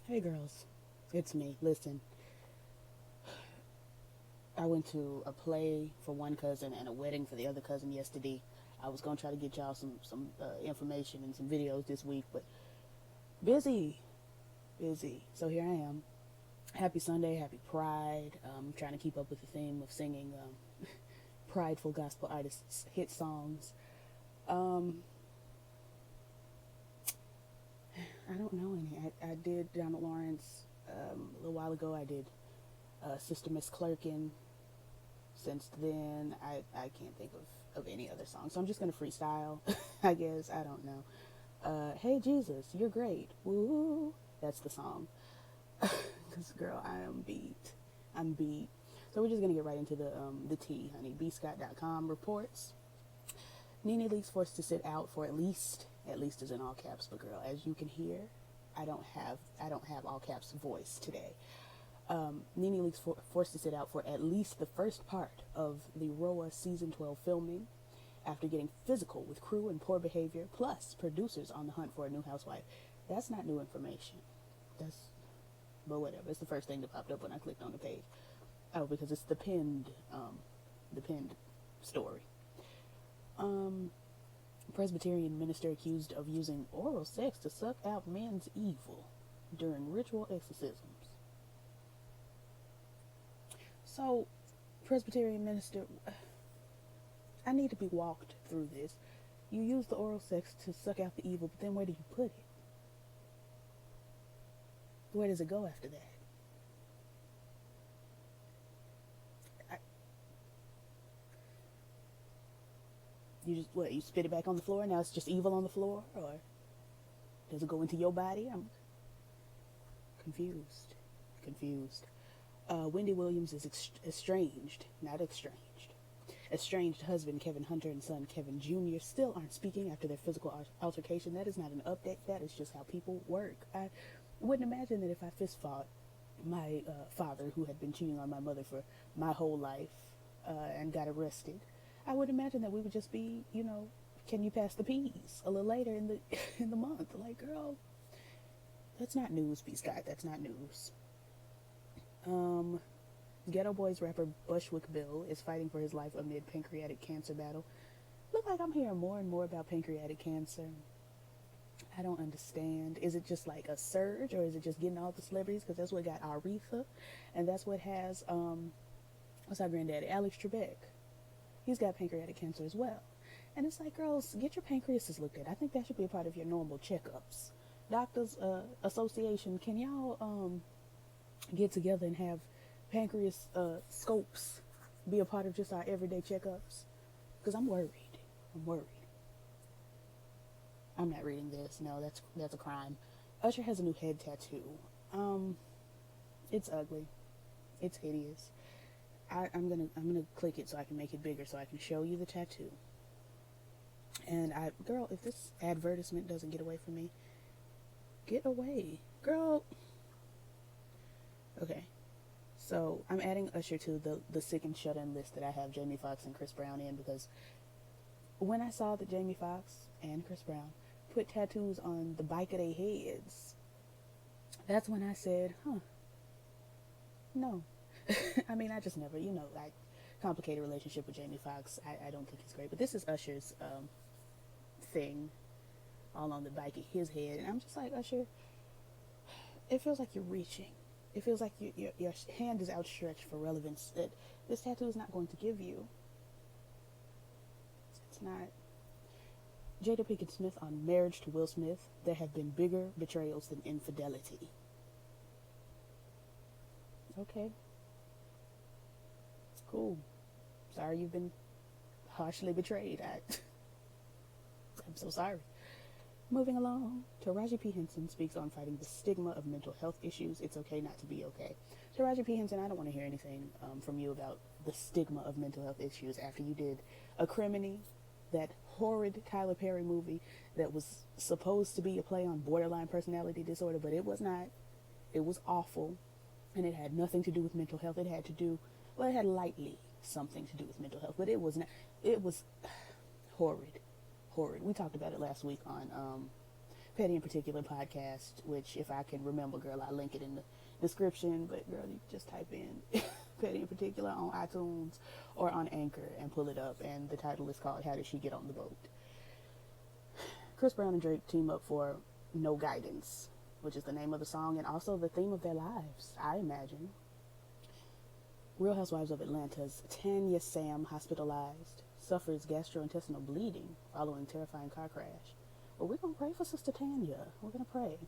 Hey girls, it's me. Listen, I went to a play for one cousin and a wedding for the other cousin yesterday. I was gonna try to get y'all some information and some videos this week, but busy, busy. So here I am. Happy Sunday, happy Pride. Trying to keep up with the theme of singing prideful gospel artists' hit songs. Um, I don't know any. I did Donald Lawrence a little while ago. I did Sister Miss Clerkin. Since then, I can't think of any other song. So I'm just going to freestyle, I guess. I don't know. Hey, Jesus, you're great. Woo. That's the song. Because, girl, I am beat. I'm beat. So we're just going to get right into the tea, honey. Bscott.com reports Nene Leakes forced to sit out for at least is in all caps, but girl, as you can hear, I don't have all caps voice today. Nene Leakes forced to sit out for at least the first part of the ROA season 12 filming after getting physical with crew and poor behavior, plus producers on the hunt for a new housewife. That's not new information. That's, but whatever. It's the first thing that popped up when I clicked on the page. Oh, because it's the pinned story. Um, Presbyterian minister accused of using oral sex to suck out men's evil during ritual exorcisms. So, Presbyterian minister, I need to be walked through this. You use the oral sex to suck out the evil, but then where do you put it? Where does it go after that? I, you just, what, you spit it back on the floor? Now it's just evil on the floor? Or does it go into your body? I'm confused. Confused. Wendy Williams is estranged, not exchanged. Estranged husband Kevin Hunter and son Kevin Jr. still aren't speaking after their physical altercation. That is not an update. That is just how people work. I wouldn't imagine that if I fist fought my father, who had been cheating on my mother for my whole life, and got arrested, I would imagine that we would just be, can you pass the peas a little later in the in the month? Like, girl, that's not news, B. Scott. That's not news. Um, Ghetto Boys rapper Bushwick Bill is fighting for his life amid pancreatic cancer battle. Look like I'm hearing more and more about pancreatic cancer. I don't understand. Is it just like a surge, or is it just getting all the celebrities? Because that's what got Aretha, and that's what has what's our granddaddy, Alex Trebek. He's got pancreatic cancer as well. And it's like, girls, get your pancreases looked at. I think that should be a part of your normal checkups. Doctors Association, can y'all get together and have pancreas scopes be a part of just our everyday checkups? Because I'm worried. I'm worried. I'm not reading this. No, that's a crime. Usher has a new head tattoo. Um, it's ugly. It's hideous. I'm gonna click it so I can make it bigger so I can show you the tattoo. And girl, if this advertisement doesn't get away from me, get away, girl. Okay, so I'm adding Usher to the sick and shut in list that I have Jamie Foxx and Chris Brown in, because when I saw that Jamie Foxx and Chris Brown put tattoos on the back of their heads, that's when I said, huh, no. I mean, I just never, like, complicated relationship with Jamie Foxx. I don't think he's great. But this is Usher's thing, all on the back of his head. And I'm just like, Usher, it feels like you're reaching. It feels like your hand is outstretched for relevance that this tattoo is not going to give you. It's not. Jada Pinkett Smith on Marriage to Will Smith. There have been bigger betrayals than infidelity. Okay, cool. Sorry you've been harshly betrayed. I'm so sorry. Moving along, Taraji P. Henson speaks on fighting the stigma of mental health issues. It's okay not to be okay. Taraji P. Henson, I don't want to hear anything from you about the stigma of mental health issues after you did A Criminy, that horrid Tyler Perry movie that was supposed to be a play on borderline personality disorder, but it was not. It was awful, and it had nothing to do with mental health. It had to do, well, it had lightly something to do with mental health, but it was not. It was horrid, horrid. We talked about it last week on Petty in Particular podcast, which if I can remember, girl, I'll link it in the description. But girl, you just type in Petty in Particular on iTunes or on Anchor and pull it up. And the title is called How Did She Get on the Boat? Chris Brown and Drake team up for No Guidance, which is the name of the song and also the theme of their lives, I imagine. Real Housewives of Atlanta's Tanya Sam, hospitalized, suffers gastrointestinal bleeding following terrifying car crash. But we're going to pray for Sister Tanya. We're going to pray.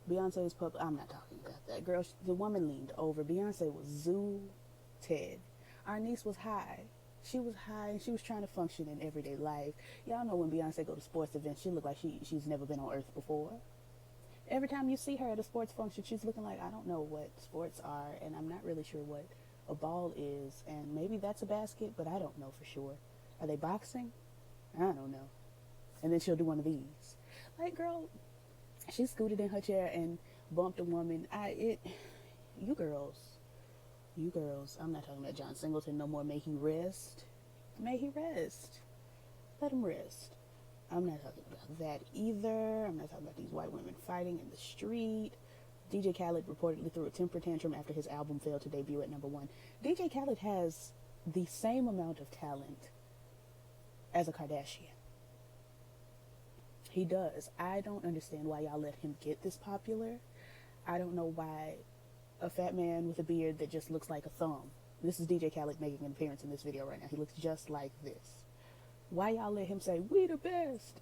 Beyonce's I'm not talking about that. Girl, the woman leaned over. Beyonce was zooted. Our niece was high. She was high and she was trying to function in everyday life. Y'all know when Beyonce go to sports events, she look like she's never been on earth before. Every time you see her at a sports function, she's looking like, I don't know what sports are, and I'm not really sure what a ball is, and maybe that's a basket, but I don't know for sure. Are they boxing? I don't know. And then she'll do one of these. Like, girl, she scooted in her chair and bumped a woman. You girls, I'm not talking about John Singleton no more. May he rest. May he rest. Let him rest. I'm not talking about that either. I'm not talking about these white women fighting in the street. DJ Khaled reportedly threw a temper tantrum after his album failed to debut at #1. DJ Khaled has the same amount of talent as a Kardashian. He does. I don't understand why y'all let him get this popular. I don't know why a fat man with a beard that just looks like a thumb. This is DJ Khaled making an appearance in this video right now. He looks just like this. Why y'all let him say, we the best?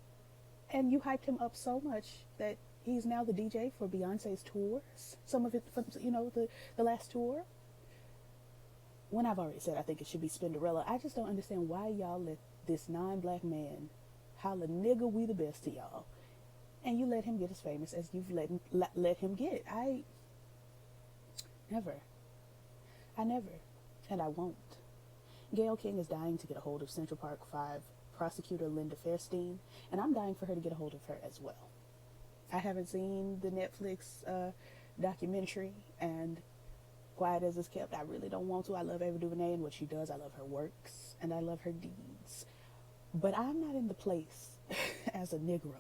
And you hyped him up so much that he's now the DJ for Beyonce's tours. Some of it from, the last tour. When I've already said I think it should be Spinderella, I just don't understand why y'all let this non-black man holla nigga we the best to y'all. And you let him get as famous as you've let him get. I never. And I won't. Gayle King is dying to get a hold of Central Park 5 prosecutor Linda Fairstein, and I'm dying for her to get a hold of her as well. I haven't seen the Netflix documentary, and quiet as it's kept, I really don't want to. I love Ava DuVernay and what she does. I love her works, and I love her deeds. But I'm not in the place as a Negro.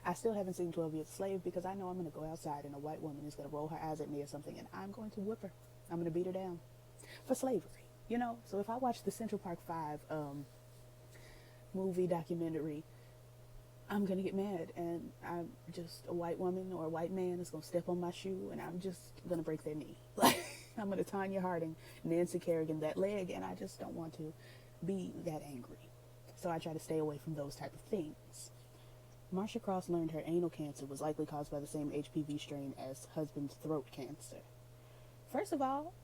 I still haven't seen 12 Years a Slave because I know I'm going to go outside and a white woman is going to roll her eyes at me or something, and I'm going to whip her. I'm going to beat her down for slavery. You know, so if I watch the Central Park 5 movie documentary, I'm going to get mad, and I'm just a white woman or a white man is going to step on my shoe, and I'm just going to break their knee. Like, I'm going to Tanya Harding, Nancy Kerrigan that leg, and I just don't want to be that angry. So I try to stay away from those type of things. Marsha Cross learned her anal cancer was likely caused by the same HPV strain as husband's throat cancer. First of all,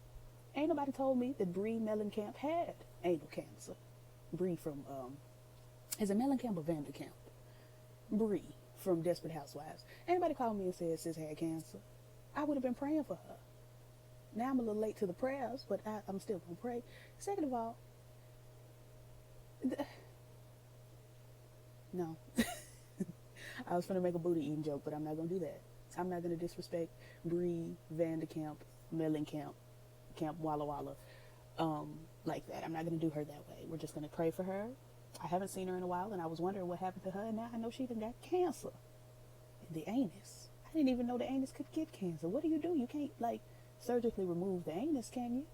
ain't nobody told me that Bree Mellencamp had anal cancer. Bree from, is it Mellencamp or Vanderkamp? Bree from Desperate Housewives. Anybody called me and said sis had cancer, I would have been praying for her. Now I'm a little late to the prayers, but I'm still going to pray. Second of all, no. I was going to make a booty eating joke, but I'm not going to do that. I'm not going to disrespect Bree Vanderkamp, Mellencamp, Camp Walla Walla, like that. I'm not going to do her that way. We're just going to pray for her. I haven't seen her in a while, and I was wondering what happened to her, and now I know she done got cancer. And the anus. I didn't even know the anus could get cancer. What do? You can't, like, surgically remove the anus, can you?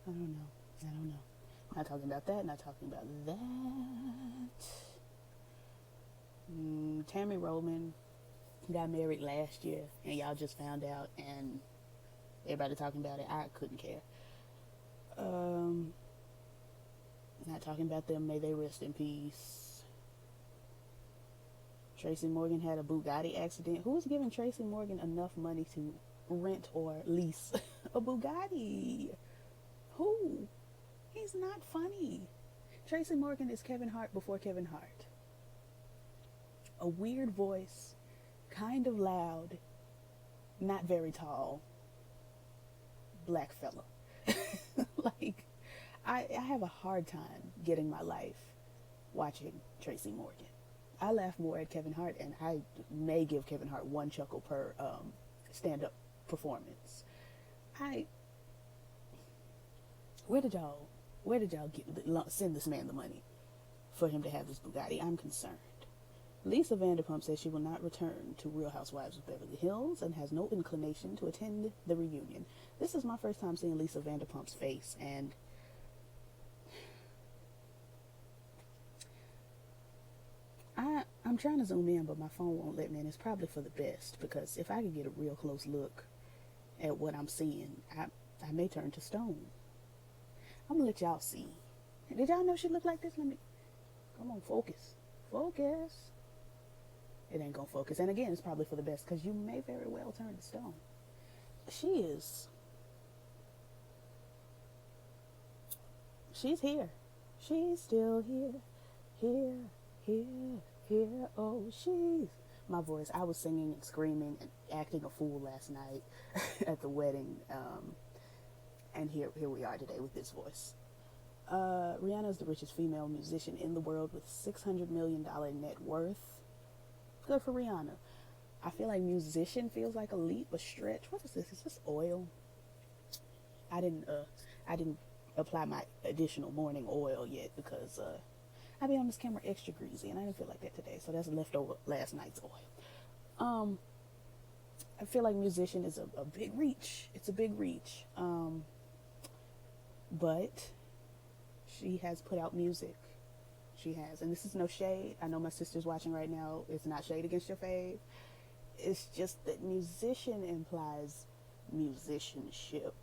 I don't know. Not talking about that, not talking about that. Tammy Roman got married last year, and y'all just found out, and everybody talking about it. I couldn't care. Not talking about them. May they rest in peace. Tracy Morgan had a Bugatti accident. Who's giving Tracy Morgan enough money to rent or lease a Bugatti? Who? He's not funny. Tracy Morgan is Kevin Hart before Kevin Hart. A weird voice, kind of loud, not very tall, black fella. Like, I have a hard time getting my life watching Tracy Morgan. I laugh more at Kevin Hart, and I may give Kevin Hart one chuckle per stand-up performance. Where did y'all send this man the money for him to have this Bugatti? I'm concerned. Lisa Vanderpump says she will not return to Real Housewives of Beverly Hills and has no inclination to attend the reunion. This is my first time seeing Lisa Vanderpump's face, and I'm trying to zoom in, but my phone won't let me, and it's probably for the best, because if I could get a real close look at what I'm seeing, I may turn to stone. I'm gonna let y'all see. Did y'all know she looked like this? Come on, focus. Focus. It ain't gonna focus. And again, it's probably for the best, because you may very well turn to stone. She's here. She's still here. Here. Oh, my voice. I was singing and screaming and acting a fool last night at the wedding. And here we are today with this voice. Rihanna is the richest female musician in the world with $600 million net worth. Good for Rihanna. I feel like musician feels like a leap, a stretch. What is this? Is this oil? I didn't apply my additional morning oil yet, because I be on this camera extra greasy, and I didn't feel like that today. So that's leftover last night's oil. I feel like musician is a big reach. It's a big reach. But she has put out music. She has. And this is no shade. I know my sister's watching right now. It's not shade against your fave. It's just that musician implies musicianship.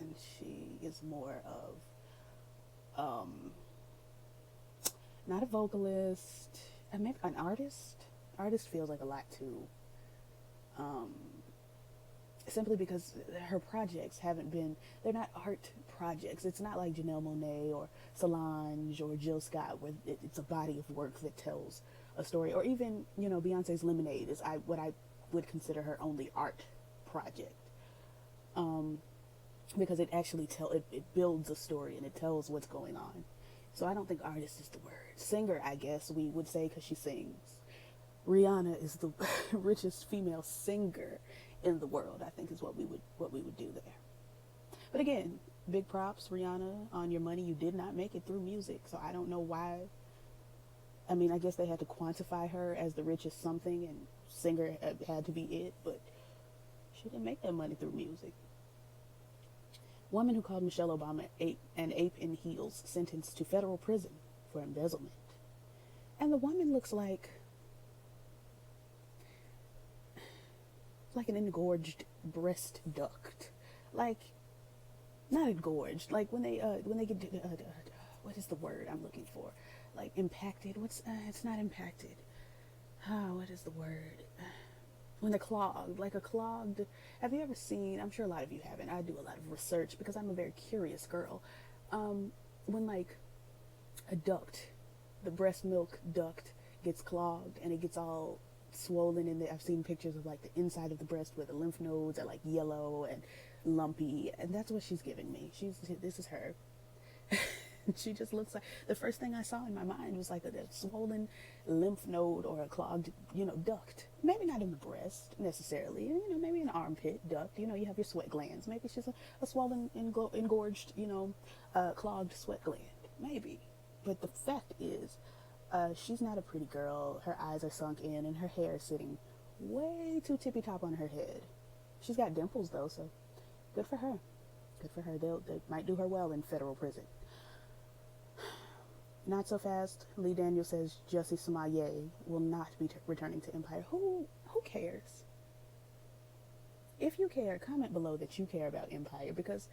And she is more of, not a vocalist, maybe an artist. Artist feels like a lot too. Simply because her projects they're not art projects. It's not like Janelle Monáe or Solange or Jill Scott, where it's a body of work that tells a story. Or even, Beyonce's Lemonade is what I would consider her only art project. Because it actually it builds a story and it tells what's going on. So I don't think artist is the word. Singer, I guess we would say, because she sings. Rihanna is the richest female singer in the world, I think, is what we would do there. But again, big props, Rihanna, on your money. You did not make it through music, so I don't know why. I mean, I guess they had to quantify her as the richest something, and singer had to be it, but she didn't make that money through music. Woman who called Michelle Obama an ape in heels, sentenced to federal prison for embezzlement. And the woman looks like an engorged breast duct. Like, not engorged, like when they get, what is the word I'm looking for? Like impacted, it's not impacted. What is the word? When they're clogged, like a clogged, have you ever seen, I'm sure a lot of you haven't, I do a lot of research because I'm a very curious girl. When like a duct, the breast milk duct gets clogged and it gets all swollen, and I've seen pictures of like the inside of the breast where the lymph nodes are like yellow and lumpy, and that's what she's giving me. This is her. She just looks like, the first thing I saw in my mind was like a swollen lymph node or a clogged, duct. Maybe not in the breast necessarily, maybe an armpit duct. You have your sweat glands. Maybe it's just a swollen, engorged, clogged sweat gland. Maybe. But the fact is, she's not a pretty girl. Her eyes are sunk in, and her hair is sitting way too tippy top on her head. She's got dimples though, so good for her. Good for her. They might do her well in federal prison. Not so fast. Lee Daniels says Jussie Smollett will not be returning to Empire. Who cares? If you care, comment below that you care about Empire, because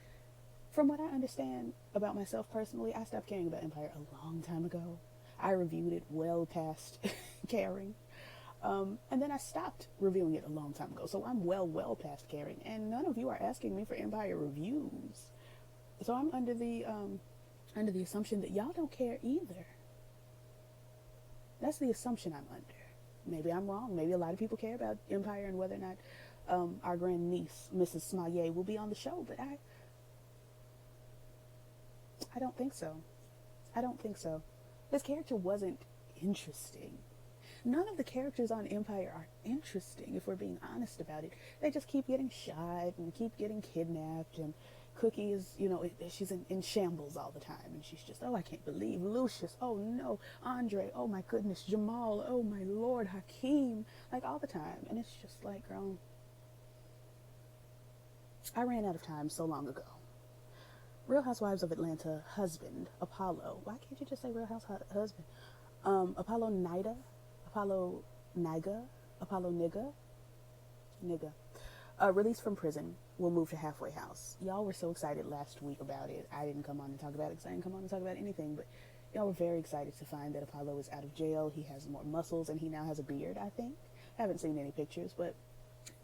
from what I understand about myself personally, I stopped caring about Empire a long time ago. I reviewed it well past caring. And then I stopped reviewing it a long time ago. So I'm well past caring. And none of you are asking me for Empire reviews. So I'm under the assumption that y'all don't care either. That's the assumption I'm under. Maybe I'm wrong. Maybe a lot of people care about Empire and whether or not our grandniece, Mrs. Smollett, will be on the show. But I don't think so. I don't think so. This character wasn't interesting. None of the characters on Empire are interesting, if we're being honest about it. They just keep getting shot and keep getting kidnapped, and Cookie is, she's in shambles all the time, and she's just, oh, I can't believe Lucius, oh no, Andre, oh my goodness, Jamal, oh my lord, Hakeem, like all the time. And it's just like, girl, I ran out of time so long ago. Real Housewives of Atlanta husband, Apollo. Why can't you just say Real husband? Apollo Nida, Apollo Niga, Apollo Nigga. Released from prison, will move to Halfway House. Y'all were so excited last week about it. I didn't come on and talk about it because I didn't come on and talk about anything, but y'all were very excited to find that Apollo is out of jail. He has more muscles and he now has a beard, I think. Haven't seen any pictures, but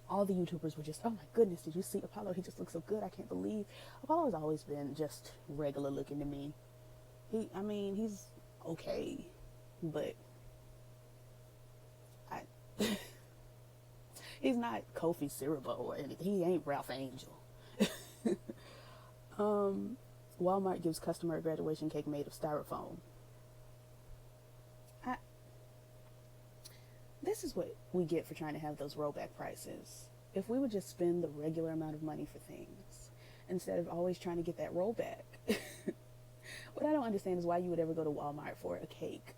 all the YouTubers were just, oh my goodness, did you see Apollo? He just looks so good. I can't believe. Apollo has always been just regular looking to me. He's okay, but he's not Kofi Siriboe or anything. He ain't Ralph Angel. Walmart gives customer a graduation cake made of styrofoam. This is what we get for trying to have those rollback prices. If we would just spend the regular amount of money for things instead of always trying to get that rollback. What I don't understand is why you would ever go to Walmart for a cake.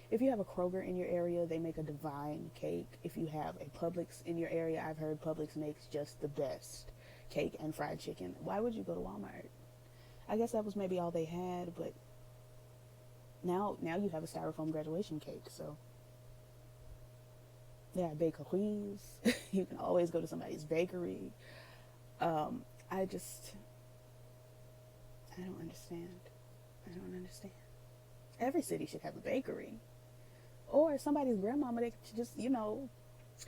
If you have a Kroger in your area, they make a divine cake. If you have a Publix in your area, I've heard Publix makes just the best cake and fried chicken. Why would you go to Walmart? I guess that was maybe all they had, but now you have a styrofoam graduation cake, so there are bakeries. You can always go to somebody's bakery. I don't understand. I don't understand. Every city should have a bakery. Or somebody's grandmama that just,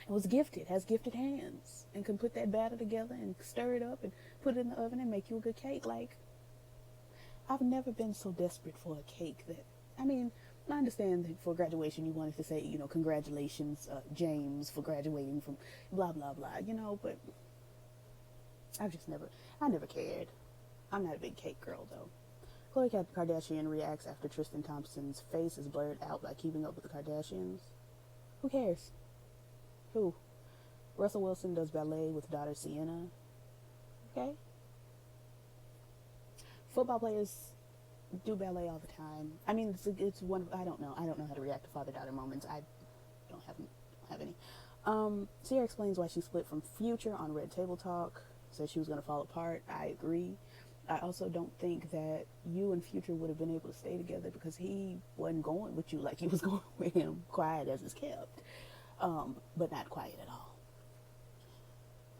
was gifted, has gifted hands, and can put that batter together and stir it up and put it in the oven and make you a good cake. Like, I've never been so desperate for a cake that, I understand that for graduation you wanted to say, congratulations, James, for graduating from blah, blah, blah, but I never cared. I'm not a big cake girl, though. Khloe Kardashian reacts after Tristan Thompson's face is blurred out by Keeping Up with the Kardashians. Who cares? Who? Russell Wilson does ballet with daughter Sienna. Okay? Football players do ballet all the time. It's one. I don't know how to react to father-daughter moments. I don't have any. Sierra explains why she split from Future on Red Table Talk. Says she was going to fall apart. I agree. I also don't think that you and Future would have been able to stay together because he wasn't going with you like you was going with him. Quiet as is kept, but not quiet at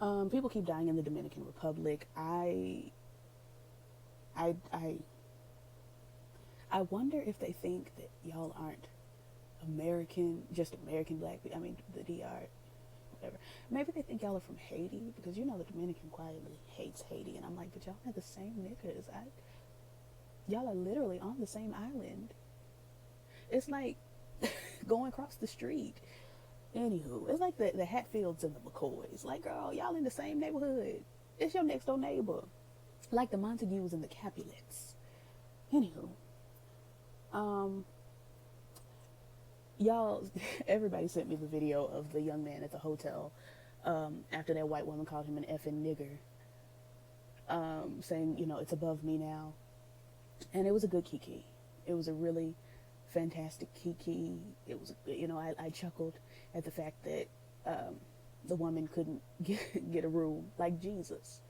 all. People keep dying in the Dominican Republic. I wonder if they think that y'all aren't just American black people. The DR, whatever. Maybe they think y'all are from Haiti because the Dominican quietly hates Haiti, and I'm like, but y'all are the same niggas. Y'all are literally on the same island. It's like going across the street. Anywho, it's like the Hatfields and the McCoys. Like, girl, y'all in the same neighborhood. It's your next door neighbor. Like the Montagues and the Capulets. Anywho, y'all, everybody sent me the video of the young man at the hotel after that white woman called him an effing nigger, saying, it's above me now. And it was a good kiki. It was a really fantastic kiki. It was, I chuckled at the fact that the woman couldn't get a room like Jesus.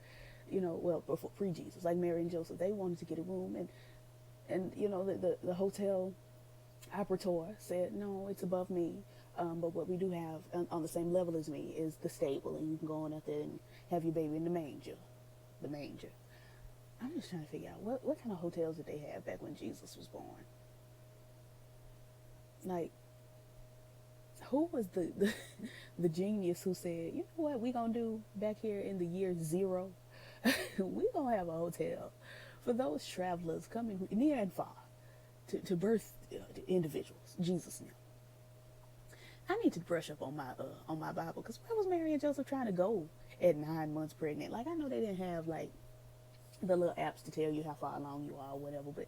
Before pre-Jesus, like Mary and Joseph, they wanted to get a room, and the hotel operator said, no, it's above me, but what we do have on the same level as me is the stable, and you can go on out there and have your baby in the manger. I'm just trying to figure out what kind of hotels did they have back when Jesus was born. Like, who was the genius who said, you know what we gonna do back here in the year 0? We gonna have a hotel for those travelers coming near and far to birth individuals. Jesus knew. I need to brush up on my Bible, because where was Mary and Joseph trying to go at 9 months pregnant? Like, I know they didn't have like the little apps to tell you how far along you are or whatever, but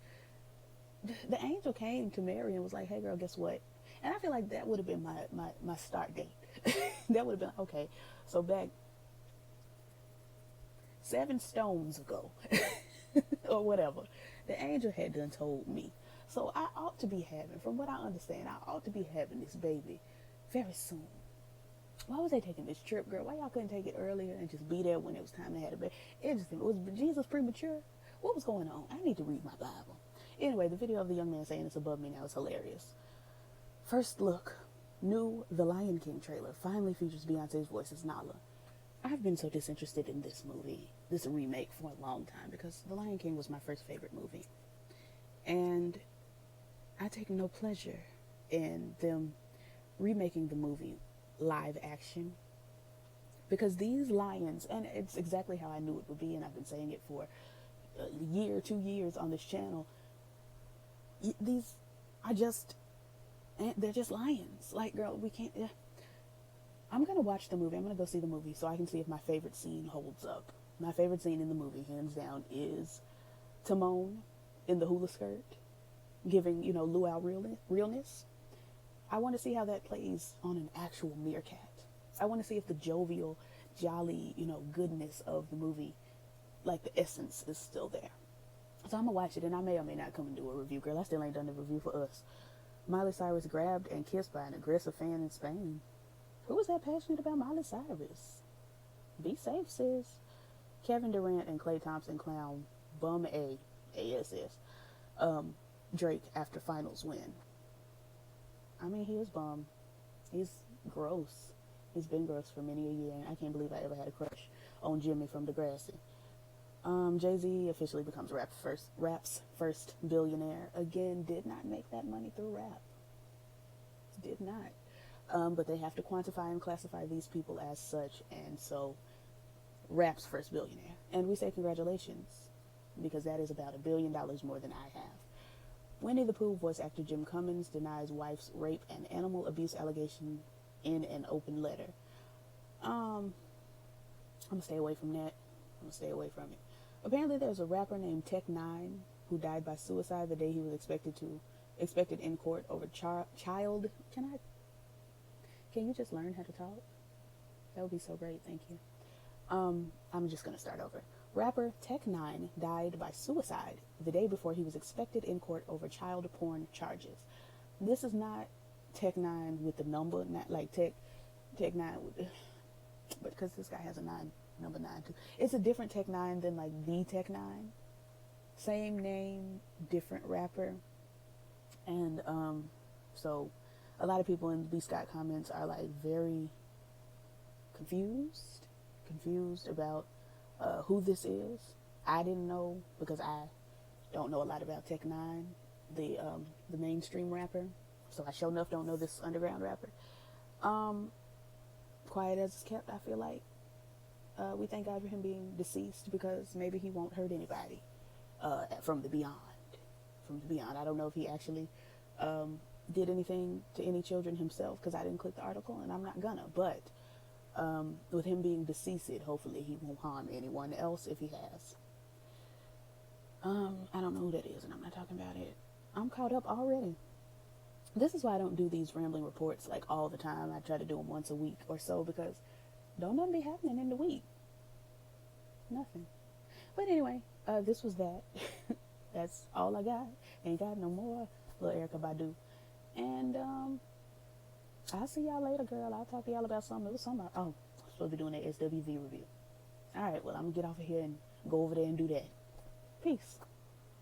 the angel came to Mary and was like, hey girl, guess what? And I feel like that would have been my start date. That would have been, okay, so back 7 stones ago, or whatever, the angel had done told me. So I ought to be having, from what I understand, I ought to be having this baby very soon. Why was they taking this trip, girl? Why y'all couldn't take it earlier and just be there when it was time to have a baby? It just, was Jesus premature? What was going on? I need to read my Bible. Anyway, the video of the young man saying it's above me now is hilarious. First look, new The Lion King trailer finally features Beyonce's voice as Nala. I've been so disinterested in this movie, this remake, for a long time because The Lion King was my first favorite movie. And I take no pleasure in them remaking the movie live action, because these lions, and it's exactly how I knew it would be, and I've been saying it for a year, 2 years on this channel, these are just, they're just lions. Like, girl, we can't, I'm gonna watch the movie. I'm gonna go see the movie so I can see if my favorite scene holds up. My favorite scene in the movie, hands down, is Timon in the hula skirt, giving, luau realness. I want to see how that plays on an actual meerkat. I want to see if the jovial, jolly, goodness of the movie, like the essence, is still there. So I'm going to watch it, and I may or may not come and do a review. Girl, I still ain't done the review for Us. Miley Cyrus grabbed and kissed by an aggressive fan in Spain. Who was that passionate about Miley Cyrus? Be safe, sis. Kevin Durant and Klay Thompson clown bum ASS Drake after finals win. I mean, he is bum. He's gross. He's been gross for many a year. I can't believe I ever had a crush on Jimmy from Degrassi. Jay-Z officially becomes rap's first billionaire. Again, did not make that money through rap. Did not. But they have to quantify and classify these people as such, and so rap's first billionaire. And we say congratulations, because that is about $1 billion more than I have. Winnie the Pooh voice actor Jim Cummins denies wife's rape and animal abuse allegation in an open letter. I'm gonna stay away from that. I'm gonna stay away from it. Apparently there's a rapper named Tech-9 who died by suicide the day he was expected in court over child. Can you just learn how to talk? That would be so great, thank you. I'm just gonna start over. Rapper Tech-9 died by suicide the day before he was expected in court over child porn charges. This is not Tech-9 with the number, not like Tech-9 with, but because this guy has a 9, number 9 too. It's a different Tech-9 than like the Tech-9. Same name, different rapper. And so a lot of people in B. Scott comments are like very confused about who this is. I didn't know, because I don't know a lot about Tech-9, the mainstream rapper. So I sure enough don't know this underground rapper. Quiet as it's kept, I feel like. We thank God for him being deceased, because maybe he won't hurt anybody from the beyond. From the beyond. I don't know if he actually did anything to any children himself, because I didn't click the article, and I'm not gonna. But with him being deceased, hopefully he won't harm anyone else if he has. I don't know who that is, and I'm not talking about it. I'm caught up already. This is why I don't do these rambling reports like all the time. I try to do them once a week or so, because don't nothing be happening in the week. Nothing. But anyway, this was that. That's all I got. Ain't got no more. Little Erykah Badu. And I'll see y'all later, girl. I'll talk to y'all about something. It was something. I'm supposed to be doing that SWV review. All right, well, I'm gonna get off of here and go over there and do that. Peace.